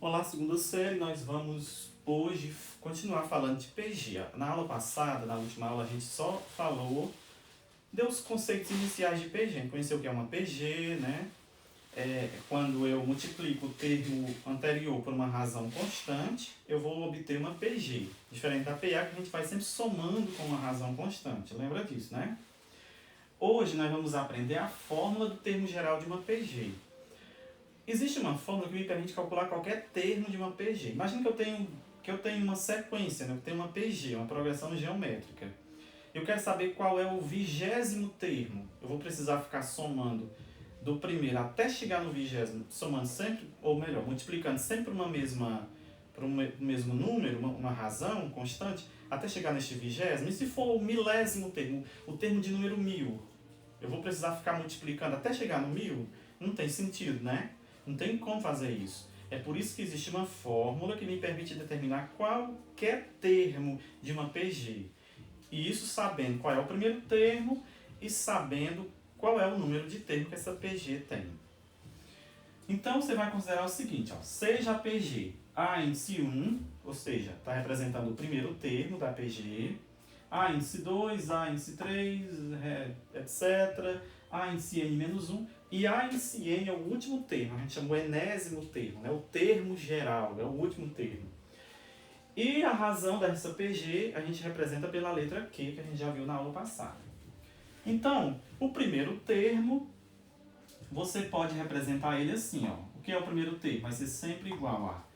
Olá, segunda série, nós vamos hoje continuar falando de PG. Na aula passada, na última aula, a gente só deu os conceitos iniciais de PG. A gente conheceu o que é uma PG, né? Quando eu multiplico o termo anterior por uma razão constante, eu vou obter uma PG. Diferente da PA, que a gente vai sempre somando com uma razão constante. Lembra disso, né? Hoje nós vamos aprender a fórmula do termo geral de uma PG. Existe uma fórmula que me permite calcular qualquer termo de uma PG. Imagina que eu tenho uma sequência, né? Eu tenho uma PG, uma progressão geométrica. Eu quero saber qual é o 20º termo. Eu vou precisar ficar somando do primeiro até chegar no 20º, somando sempre, ou melhor, multiplicando sempre para um mesmo número, uma razão constante, até chegar neste 20º. E se for o 1000º termo, o termo de número 1000, eu vou precisar ficar multiplicando até chegar no 1000? Não tem sentido, né? Não tem como fazer isso. É por isso que existe uma fórmula que me permite determinar qualquer termo de uma PG. E isso sabendo qual é o primeiro termo e sabendo qual é o número de termos que essa PG tem. Então você vai considerar o seguinte, seja a PG A índice 1, ou seja, está representando o primeiro termo da PG, A índice 2, A índice 3, etc. A índice n-1 e A índice n é o último termo, a gente chama o enésimo termo, né? O termo geral, é o último termo. E a razão dessa PG a gente representa pela letra Q, que a gente já viu na aula passada. Então, o primeiro termo, você pode representar ele assim, O que é o primeiro termo? Vai ser sempre igual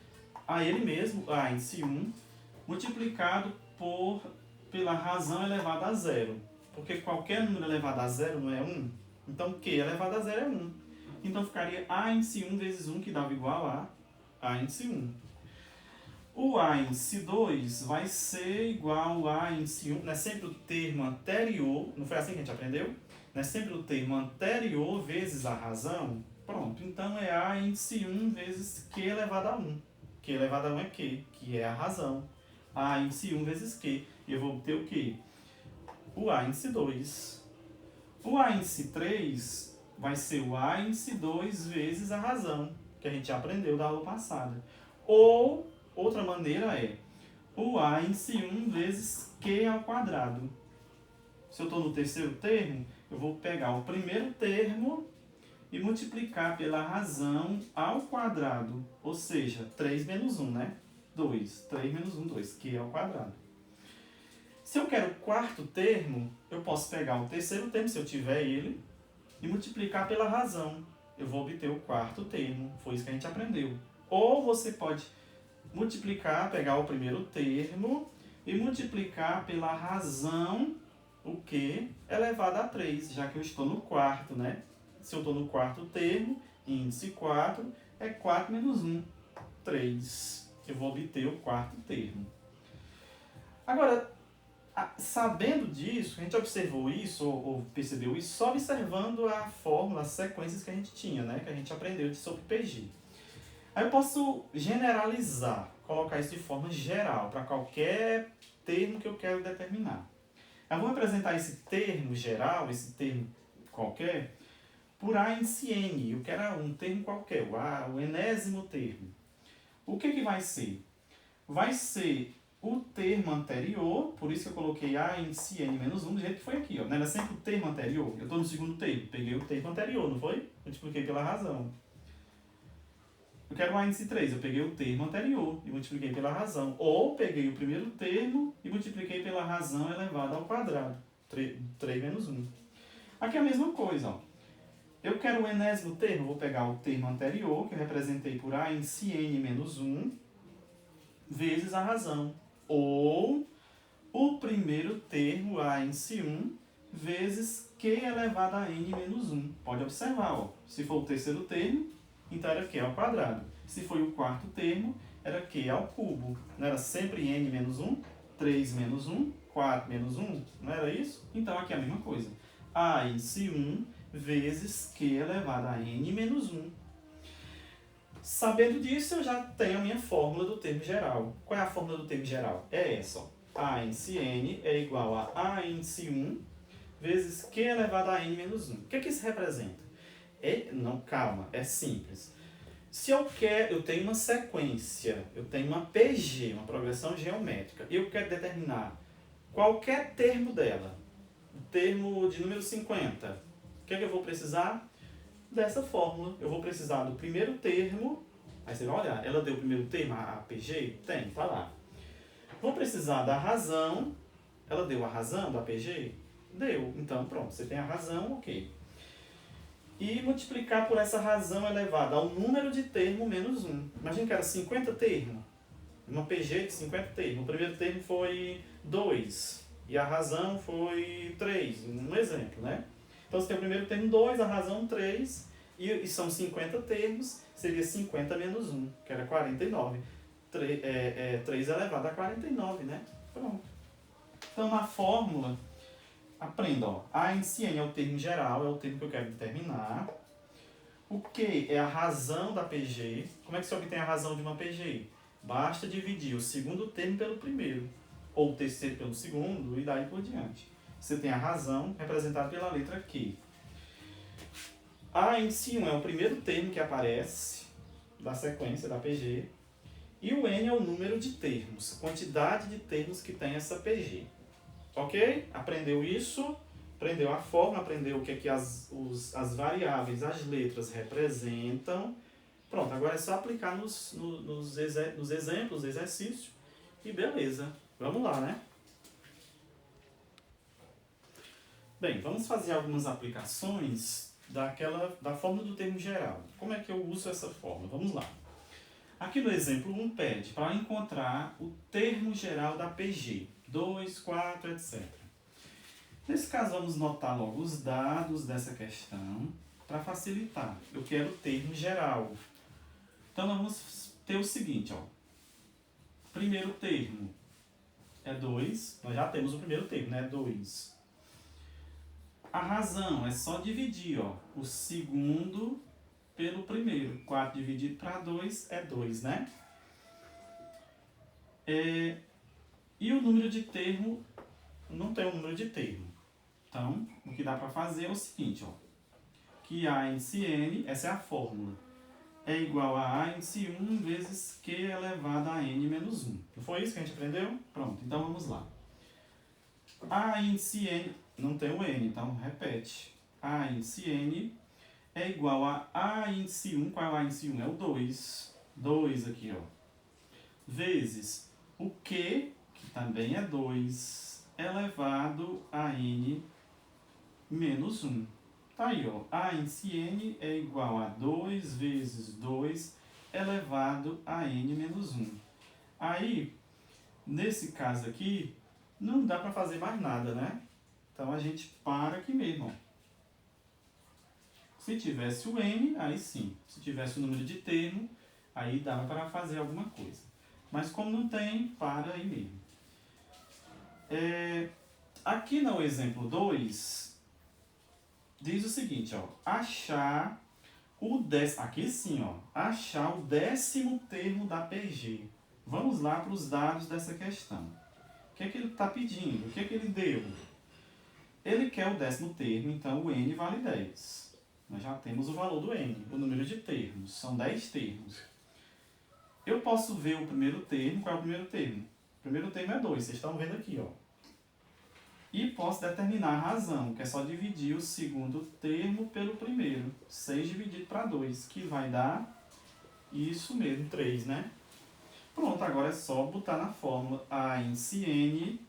a ele mesmo, A índice 1, multiplicado pela razão elevada a zero. Porque qualquer número elevado a zero não é 1. Então, Q elevado a zero é 1. Então, ficaria A índice 1 vezes 1, que dava igual a índice 1. O A índice 2 vai ser igual a índice 1, não é sempre o termo anterior, não foi assim que a gente aprendeu? Não é sempre o termo anterior vezes a razão? Pronto, então é A índice 1 vezes Q elevado a 1. Q elevado a 1 é Q, que é a razão. A índice 1 vezes Q. E eu vou obter o quê? O A índice 2. O A índice 3 vai ser o A índice 2 vezes a razão, que a gente aprendeu da aula passada. Ou, outra maneira é o A índice 1 vezes Q ao quadrado. Se eu estou no terceiro termo, eu vou pegar o primeiro termo e multiplicar pela razão ao quadrado. Ou seja, 3 menos 1, né? 2. 3 menos 1, 2. Q ao quadrado. Se eu quero o quarto termo, eu posso pegar o terceiro termo, se eu tiver ele, e multiplicar pela razão. Eu vou obter o quarto termo. Foi isso que a gente aprendeu. Ou você pode multiplicar, pegar o primeiro termo e multiplicar pela razão, o Q elevado a 3, já que eu estou no quarto, né? Se eu estou no quarto termo, índice 4, é 4 menos 1, 3. Eu vou obter o quarto termo. Agora, sabendo disso, a gente observou isso, ou percebeu isso, só observando a fórmula, as sequências que a gente tinha, né? Que a gente aprendeu sobre PG. Aí eu posso generalizar, colocar isso de forma geral, para qualquer termo que eu quero determinar. Eu vou representar esse termo geral, esse termo qualquer, por A índice n. Eu quero um termo qualquer, o enésimo termo. O que vai ser? Vai ser o termo anterior, por isso que eu coloquei A índice n menos 1, do jeito que foi aqui. Não era sempre o termo anterior? Eu estou no segundo termo, peguei o termo anterior, não foi? Multipliquei pela razão. Eu quero o A índice 3, eu peguei o termo anterior e multipliquei pela razão. Ou peguei o primeiro termo e multipliquei pela razão elevada ao quadrado. 3 menos 1. Aqui é a mesma coisa. Eu quero o enésimo termo, vou pegar o termo anterior, que eu representei por A índice n menos 1, vezes a razão. Ou o primeiro termo, A índice 1, vezes Q elevado a n menos 1. Pode observar, se for o terceiro termo, então era Q ao quadrado. Se foi o quarto termo, era Q ao cubo. Não era sempre n menos 1? 3 menos 1, 4 menos 1, não era isso? Então aqui é a mesma coisa. A índice 1 vezes Q elevado a n menos 1. Sabendo disso, eu já tenho a minha fórmula do termo geral. Qual é a fórmula do termo geral? É essa. A índice n é igual a índice 1 vezes Q elevado a n menos 1. O que isso representa? Não, calma, é simples. Se eu tenho uma sequência, eu tenho uma PG, uma progressão geométrica, e eu quero determinar qualquer termo dela, o termo de número 50, o que é que eu vou precisar? Dessa fórmula. Eu vou precisar do primeiro termo, aí você vai olhar, ela deu o primeiro termo, a PG? Tem, tá lá. Vou precisar da razão, ela deu a razão da PG? Deu. Então, pronto, você tem a razão, ok. E multiplicar por essa razão elevada ao número de termo menos 1. Imagina que era 50 termos. Uma PG de 50 termos. O primeiro termo foi 2. E a razão foi 3. Um exemplo, né? Então, você tem o primeiro termo 2, a razão 3. E são 50 termos. Seria 50 menos 1, que era 49. 3 elevado a 49, né? Pronto. Então, na fórmula, aprenda, ó. A em si é o termo geral, é o termo que eu quero determinar. O que é a razão da PG? Como é que se obtém a razão de uma PG? Basta dividir o segundo termo pelo primeiro, ou o terceiro pelo segundo, e daí por diante. Você tem a razão representada pela letra Q. A em si é o primeiro termo que aparece da sequência da PG. E o N é o número de termos, quantidade de termos que tem essa PG. Ok? Aprendeu isso? Aprendeu a fórmula, aprendeu o que é que as variáveis, as letras representam. Pronto, agora é só aplicar nos exemplos, exercício e beleza. Vamos lá, né? Bem, vamos fazer algumas aplicações da fórmula do termo geral. Como é que eu uso essa fórmula? Vamos lá. Aqui no exemplo 1 pede para encontrar o termo geral da PG. 2, 4, etc. Nesse caso, vamos notar logo os dados dessa questão para facilitar. Eu quero o termo geral. Então, nós vamos ter o seguinte, ó. Primeiro termo é 2. Nós já temos o primeiro termo, né? 2. A razão é só dividir, ó, o segundo pelo primeiro. 4 dividido para 2 é 2, né? E o número de termo, não tem o número de termo. Então, o que dá para fazer é o seguinte, ó. Que A índice N, essa é a fórmula, é igual a A índice 1 vezes Q elevado a N menos 1. Não foi isso que a gente aprendeu? Pronto, então vamos lá. A índice N, não tem o N, então repete. A índice N é igual a A índice 1, qual é o A índice 1? É o 2. 2 aqui, ó. Vezes o Q, que também é 2, elevado a N menos 1. Tá aí, ó. A índice N é igual a 2 vezes 2 elevado a N menos 1. Aí, nesse caso aqui, não dá para fazer mais nada, né? Então, a gente para aqui mesmo, ó. Se tivesse o N, aí sim. Se tivesse o número de termo, aí dava para fazer alguma coisa. Mas como não tem, para aí mesmo. Aqui no exemplo 2, diz o seguinte, ó. Achar o décimo... Aqui sim, ó. Achar o 10º termo da PG. Vamos lá para os dados dessa questão. O que é que ele está pedindo? O que é que ele deu? Ele quer o 10º termo, então o N vale 10. Nós já temos o valor do N, o número de termos. São 10 termos. Eu posso ver o primeiro termo. Qual é o primeiro termo? O primeiro termo é 2, vocês estão vendo aqui, ó. E posso determinar a razão, que é só dividir o segundo termo pelo primeiro. 6 dividido para 2, que vai dar isso mesmo, 3, né? Pronto, agora é só botar na fórmula A índice N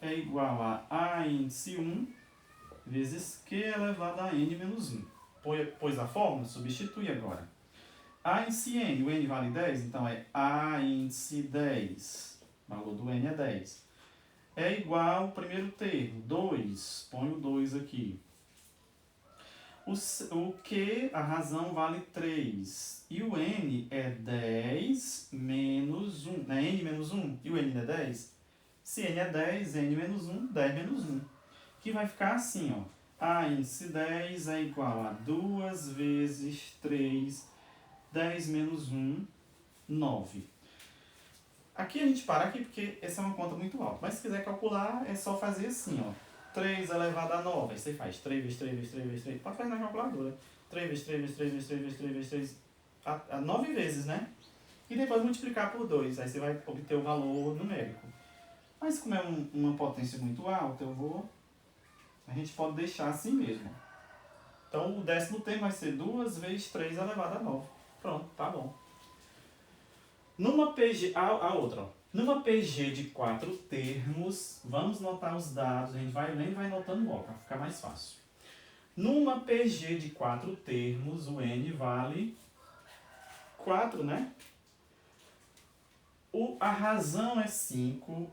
é igual a A índice 1 vezes Q elevado a N menos 1. Pôs a fórmula, substitui agora. A índice N, o N vale 10, então é A índice 10. O valor do N é 10. É igual ao primeiro termo, 2. Põe o 2 aqui. O Q, a razão, vale 3. E o N é 10 menos 1. Não é N menos 1? E o N é 10? Se N é 10, N menos 1, 10 menos 1. Que vai ficar assim, ó. A índice 10 é igual a 2 vezes 3, 10 menos 1, 9. Aqui a gente para aqui porque essa é uma conta muito alta. Mas se quiser calcular, é só fazer assim, ó. 3 elevado a 9. Aí você faz 3 vezes 3 vezes 3 vezes 3. Pode fazer na calculadora. 3 vezes 3 vezes 3 vezes 3 vezes 3 vezes 3. a 9 vezes, né? E depois multiplicar por 2, aí você vai obter o valor numérico. Mas como é uma potência muito alta, a gente pode deixar assim mesmo. Então o 10º termo vai ser 2 vezes 3 elevado a 9. Pronto, tá bom. Numa PG, a outra, ó. Numa PG de 4 termos, vamos notar os dados, a gente vai lendo e vai notando logo, para ficar mais fácil. Numa PG de 4 termos, o N vale 4, né? A razão é 5,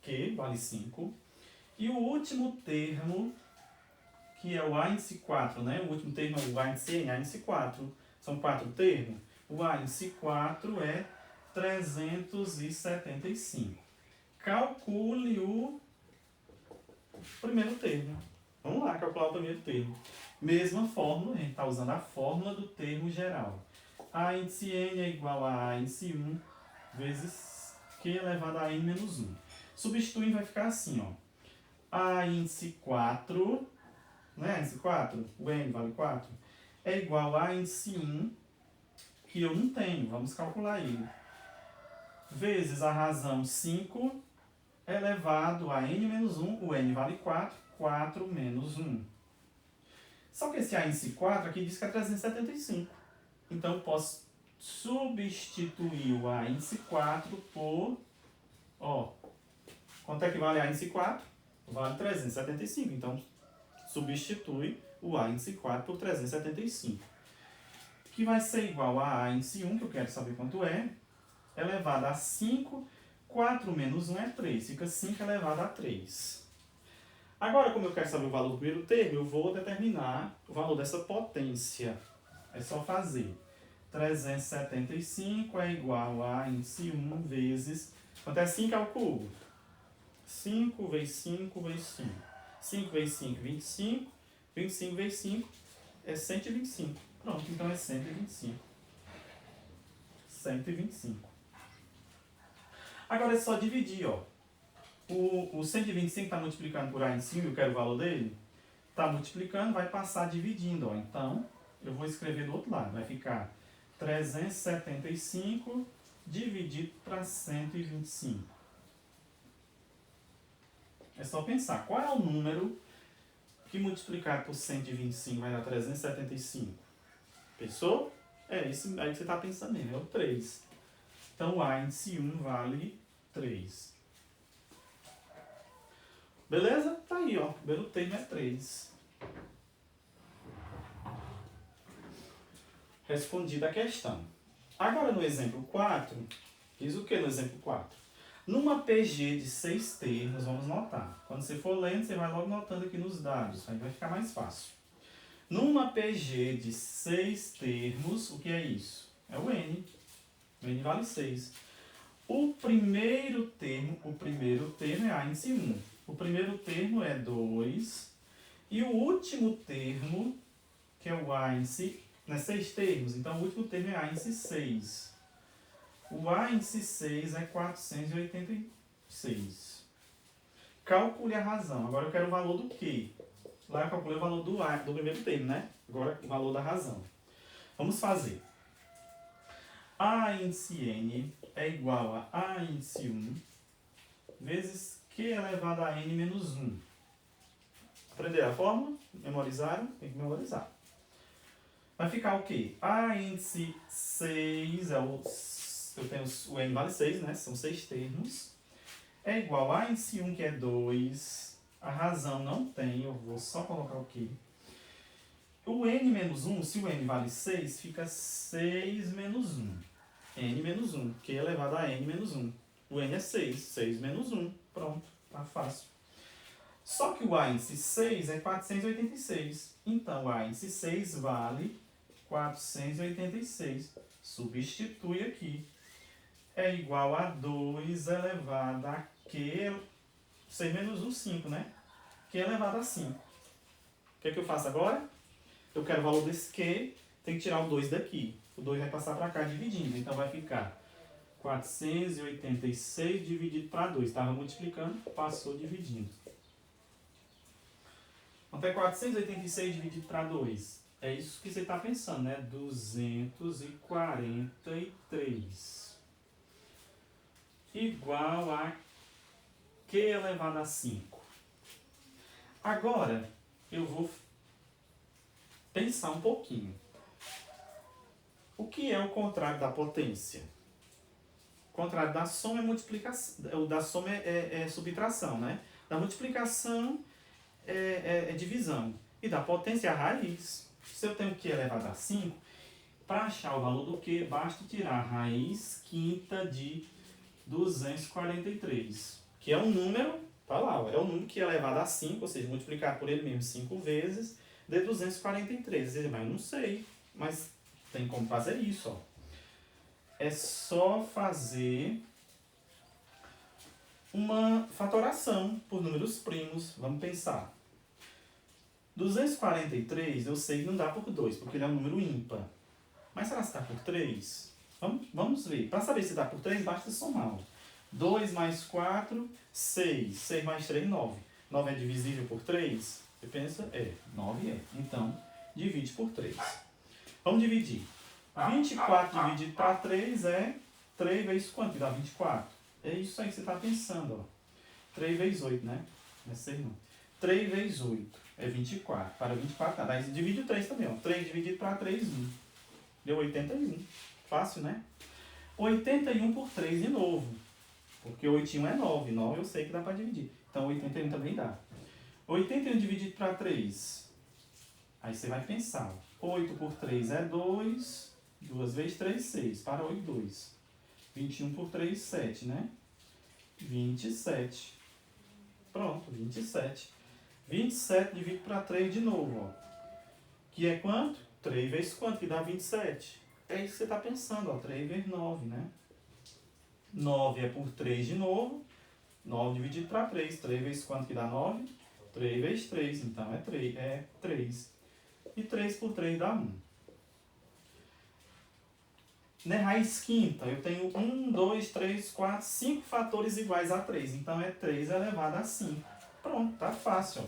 que vale 5. E o último termo, que é o A índice 4, né? O último termo é o A índice N, A índice 4. São 4 termos. O A índice 4 é 375. Calcule o primeiro termo. Vamos lá, calcular o primeiro termo. Mesma fórmula, a gente está usando a fórmula do termo geral. A índice N é igual a A índice 1 vezes Q elevado a N menos 1. Substituindo vai ficar assim, ó. A índice 4, né? A índice 4, o N vale 4, é igual a índice 1, que eu não tenho, vamos calcular ele. Vezes a razão 5 elevado a N menos 1, o N vale 4, 4 menos 1. Só que esse A índice 4 aqui diz que é 375. Então, eu posso substituir o A índice 4 por... Ó, quanto é que vale A índice 4? Vale 375. Então, substitui o A índice 4 por 375. Que vai ser igual a índice 1, que eu quero saber quanto é, elevado a 5. 4 menos 1 é 3. Fica 5 elevado a 3. Agora, como eu quero saber o valor do primeiro termo, eu vou determinar o valor dessa potência. É só fazer. 375 é igual a índice 1 vezes... Quanto é 5 ao cubo? 5 vezes 5 vezes 5. 5 vezes 5, 25. 25 vezes 5 é 125. Pronto, então é 125. 125. Agora é só dividir, ó. O 125 está multiplicando por A em cima, eu quero o valor dele. Está multiplicando, vai passar dividindo, ó. Então, eu vou escrever do outro lado. Vai ficar 375 dividido para 125. É só pensar, qual é o número que multiplicado por 125 vai dar 375? Pensou? É isso aí que você está pensando mesmo, é o 3. Então, o A índice 1 vale 3. Beleza? Tá aí, ó. O primeiro termo é 3. Respondida a questão. Agora, no exemplo 4, diz o que no exemplo 4? Numa PG de 6 termos, vamos notar. Quando você for lendo, você vai logo notando aqui nos dados. Aí vai ficar mais fácil. Numa PG de 6 termos, o que é isso? É o N. O N vale 6. O primeiro termo é A índice 1. O primeiro termo é 2. E o último termo, que é o A índice, né, 6 termos. Então, o último termo é A índice 6. O A índice 6 é 486. Calcule a razão. Agora eu quero o valor do quê? Lá eu calculei o valor do A, do primeiro termo, né? Agora o valor da razão. Vamos fazer. A índice N é igual a índice 1 vezes Q elevado a N menos 1. Aprenderam a fórmula? Memorizaram? Tem que memorizar. Vai ficar o quê? A índice 6 é o... Eu tenho o N vale 6, né? São 6 termos. É igual a índice 1, que é 2. A razão não tem, eu vou só colocar o quê? O N menos 1, se o N vale 6, fica 6 menos 1. N menos 1, que é elevado a N menos 1. O N é 6, 6 menos 1. Pronto, tá fácil. Só que o A índice 6 é 486. Então, o A índice 6 vale 486. Substitui aqui. É igual a 2 elevado a Q, 6 menos 1, 5, né? Q elevado a 5. O que é que eu faço agora? Eu quero o valor desse Q, tem que tirar o 2 daqui. O 2 vai passar para cá dividindo, então vai ficar 486 dividido para 2. Estava multiplicando, passou dividindo. Quanto é 486 dividido para 2? É isso que você está pensando, né? 243 igual a Q elevado a 5. Agora, eu vou pensar um pouquinho. O que é o contrário da potência? O contrário da soma é multiplicação. O da soma é subtração, né? Da multiplicação é divisão. E da potência é a raiz. Se eu tenho Q elevado a 5, para achar o valor do Q, basta tirar a raiz quinta de 243. Que é um número, tá lá, é um número que é elevado a 5, ou seja, multiplicar por ele mesmo 5 vezes, de 243. Mas eu não sei, mas tem como fazer isso, ó. É só fazer uma fatoração por números primos. Vamos pensar. 243 eu sei que não dá por 2, porque ele é um número ímpar. Mas será que dá por 3? Vamos ver. Para saber se dá por 3, basta somar. 2 mais 4, 6. 6 mais 3, 9. 9 é divisível por 3? Você pensa? 9 é. Então, divide por 3. Vamos dividir. 24 dividido para 3 é 3 vezes quanto? Que dá 24. É isso aí que você está pensando, ó. 3 vezes 8, né? Não é 6 não. 3 vezes 8 é 24. Para 24, tá. Daí divide o 3 também, ó. 3 dividido para 3, 1. Deu 81. Fácil, né? 81 por 3 de novo. Porque 8 e 1 é 9. 9 eu sei que dá para dividir. Então 81 também dá. 81 dividido para 3. Aí você vai pensar. 8 por 3 é 2. 2 vezes 3, 6. Para 8, 2. 21 por 3, 7, né? 27. Pronto, 27. 27 dividido para 3 de novo, ó. Que é quanto? 3 vezes quanto? Que dá 27. É isso que você está pensando, ó. 3 vezes 9, né? 9 é por 3 de novo. 9 dividido para 3. 3 vezes quanto que dá 9? 3 vezes 3. Então é 3. E 3 por 3 dá 1. Na raiz quinta, eu tenho 1, 2, 3, 4, 5 fatores iguais a 3. Então é 3 elevado a 5. Pronto, tá fácil, ó.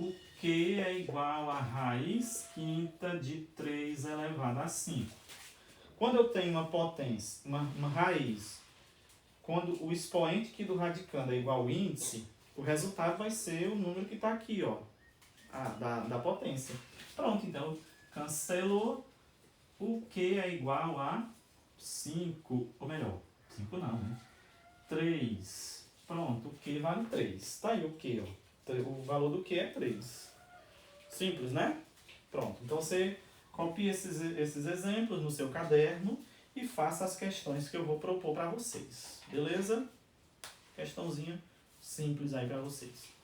O Q é igual a raiz quinta de 3 elevado a 5. Quando eu tenho uma potência, uma raiz, quando o expoente aqui do radicando é igual ao índice, o resultado vai ser o número que está aqui, ó, da potência. Pronto, então cancelou. O Q é igual a 5, ou melhor, 5 não, né? 3. Pronto, o Q vale 3. Tá aí o Q, ó. O valor do Q é 3. Simples, né? Pronto, então você copie esses exemplos no seu caderno e faça as questões que eu vou propor para vocês. Beleza? Questãozinha simples aí para vocês.